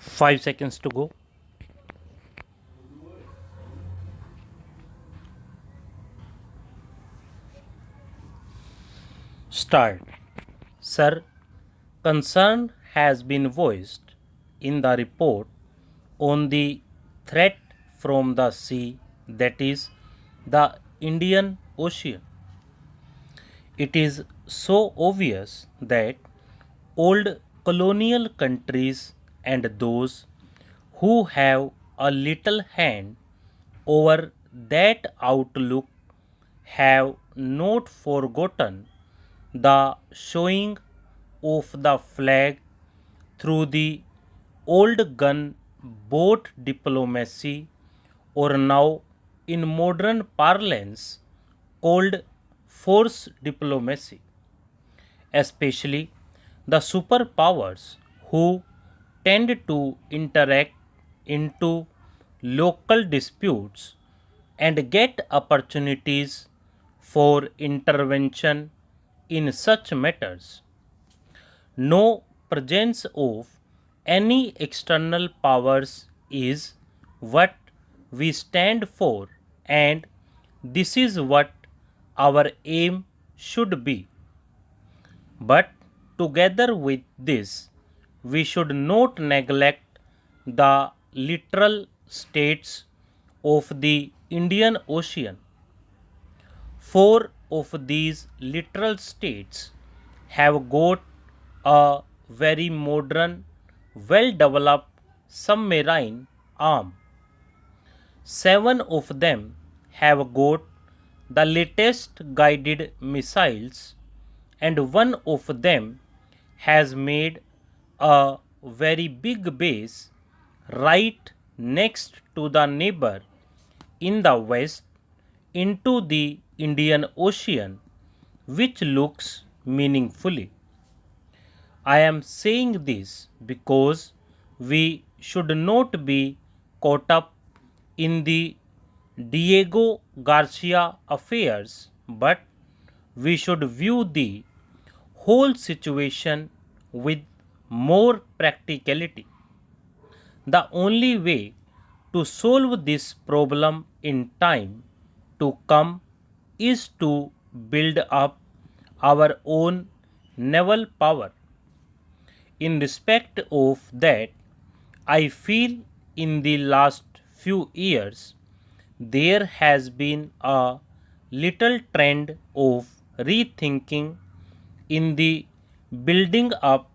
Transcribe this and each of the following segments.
5 seconds to go. Start. Sir, concern has been voiced in the report on the threat from the sea, that is, the Indian Ocean. It is so obvious that old colonial countries and those who have a little hand over that outlook have not forgotten the showing of the flag through the old gun boat diplomacy, or now in modern parlance called force diplomacy, especially the superpowers who tend to interact into local disputes and get opportunities for intervention in such matters. No presence of any external powers is what we stand for, and this is what our aim should be. But together with this, we should not neglect the literal states of the Indian Ocean. Four of these literal states have got a very modern, well developed submarine arm. Seven of them have got the latest guided missiles, and one of them has made a very big base right next to the neighbor in the west into the Indian Ocean, which looks meaningfully. I am saying this because we should not be caught up in the Diego Garcia affairs, but we should view the whole situation with more practicality. The only way to solve this problem in time to come is to build up our own naval power. In respect of that, I feel in the last few years there has been a little trend of rethinking in the building up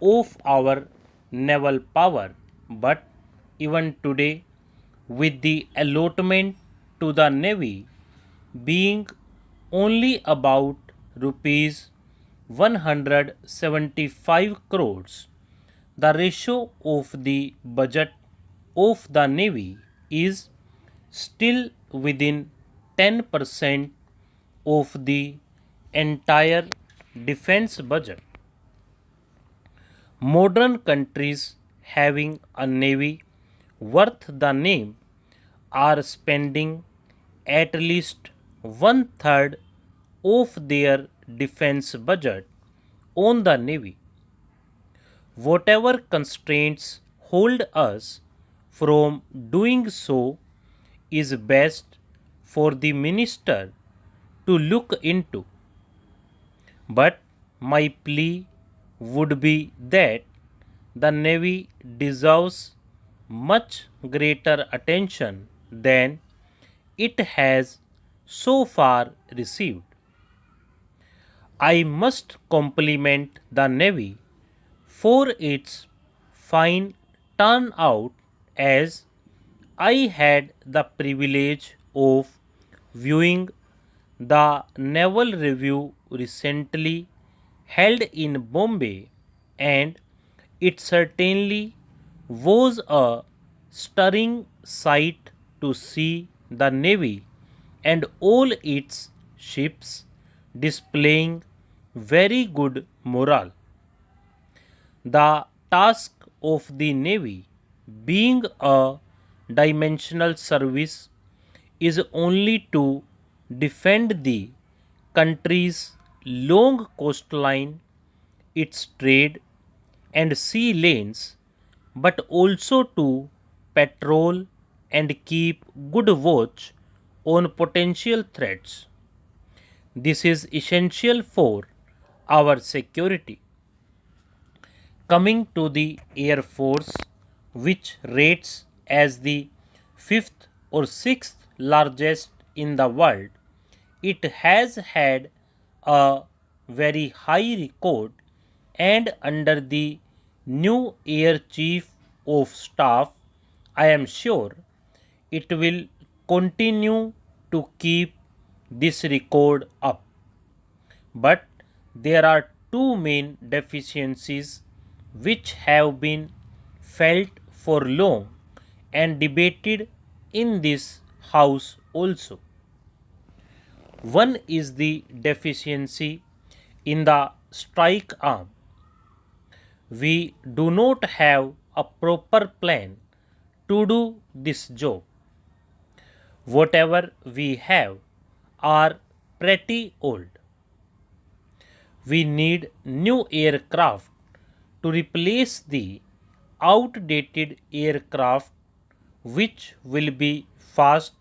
of our naval power. But even today, with the allotment to the navy being only about rupees 175 crores, the ratio of the budget of the navy is still within 10% of the entire defense budget. Modern countries having a navy worth the name are spending at least one third of their defense budget on the navy. Whatever constraints hold us from doing so is best for the minister to look into. But my plea would be that the navy deserves much greater attention than it has so far received. I must compliment the navy for its fine turnout, as I had the privilege of viewing the Naval Review recently held in Bombay, and it certainly was a stirring sight to see the Navy and all its ships displaying very good morale. The task of the Navy, being a dimensional service, is only to defend the country's long coastline, its trade and sea lanes, but also to patrol and keep good watch on potential threats. This is essential for our security. Coming to the Air Force, which rates as the fifth or sixth largest in the world, it has had a very high record, and under the new Air Chief of Staff, I am sure it will continue to keep this record up. But there are two main deficiencies which have been felt for long and debated in this house also. One is the deficiency in the strike arm. We do not have a proper plan to do this job. Whatever we have are pretty old. We need new aircraft to replace the outdated aircraft which will be fast,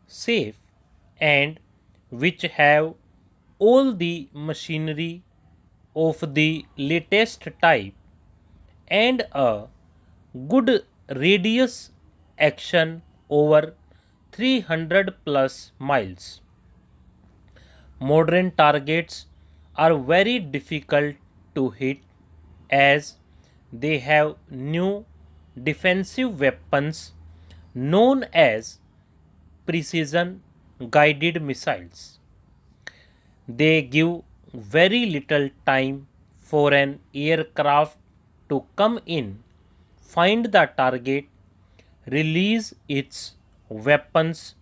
safe, and which have all the machinery of the latest type and a good radius action over 300 plus miles. Modern targets are very difficult to hit as they have new defensive weapons known as precision guided missiles. They give very little time for an aircraft to come in, find the target, release its weapons,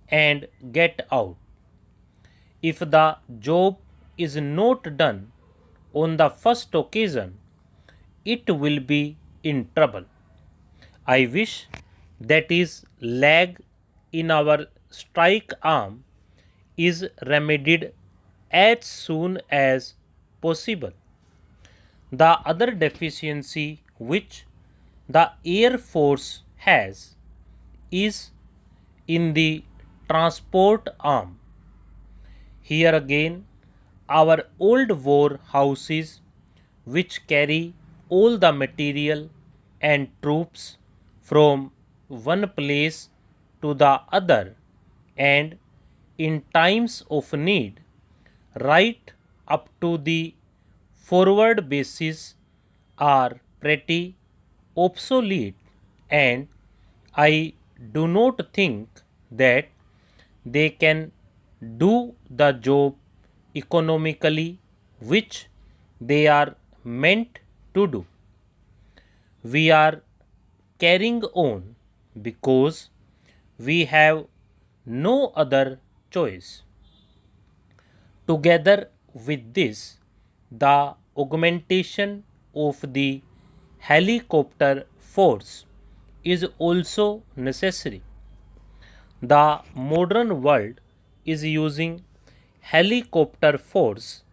and get out. If the job is not done on the first occasion, it will be in trouble. I wish that is lag in our strike arm is remedied as soon as possible. The other deficiency which the Air Force has is in the transport arm. Here again, our old war houses, which carry all the material and troops from one place to the other, and in times of need, right up to the forward bases, are pretty obsolete, and I do not think that they can do the job economically which they are meant to do. We are carrying on because we have no other choice. Together with this, the augmentation of the helicopter force is also necessary. The modern world is using helicopter force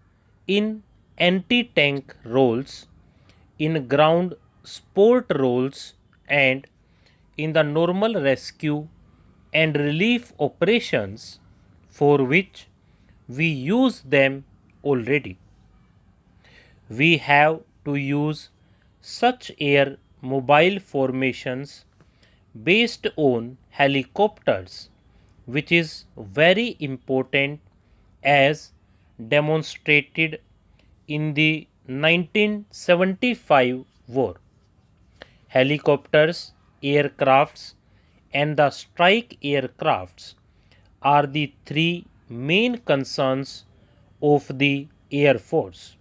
in anti-tank roles, in ground sport roles, and in the normal rescue and relief operations for which we use them already. We have to use such air mobile formations based on helicopters, which is very important as demonstrated in the 1975 war. Helicopters, aircrafts, and the strike aircrafts are the three main concerns of the Air Force.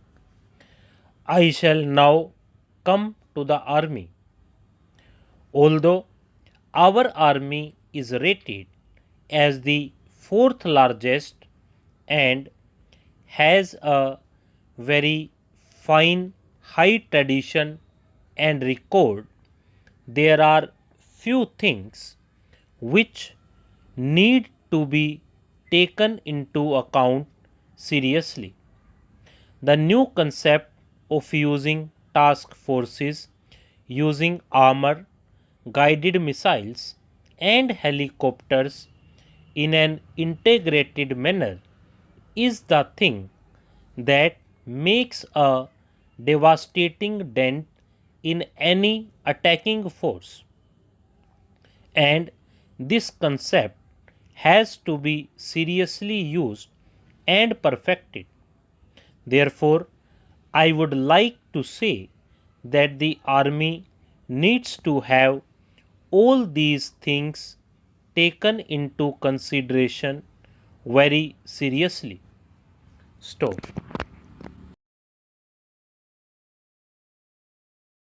I shall now come to the army. Although our army is rated as the fourth largest and has a very fine high tradition and record, there are few things which need to be taken into account seriously. The new concept of using task forces using armor, guided missiles, and helicopters in an integrated manner is the thing that makes a devastating dent in any attacking force. And this concept has to be seriously used and perfected. Therefore, I would like to say that the army needs to have all these things taken into consideration very seriously. Stop.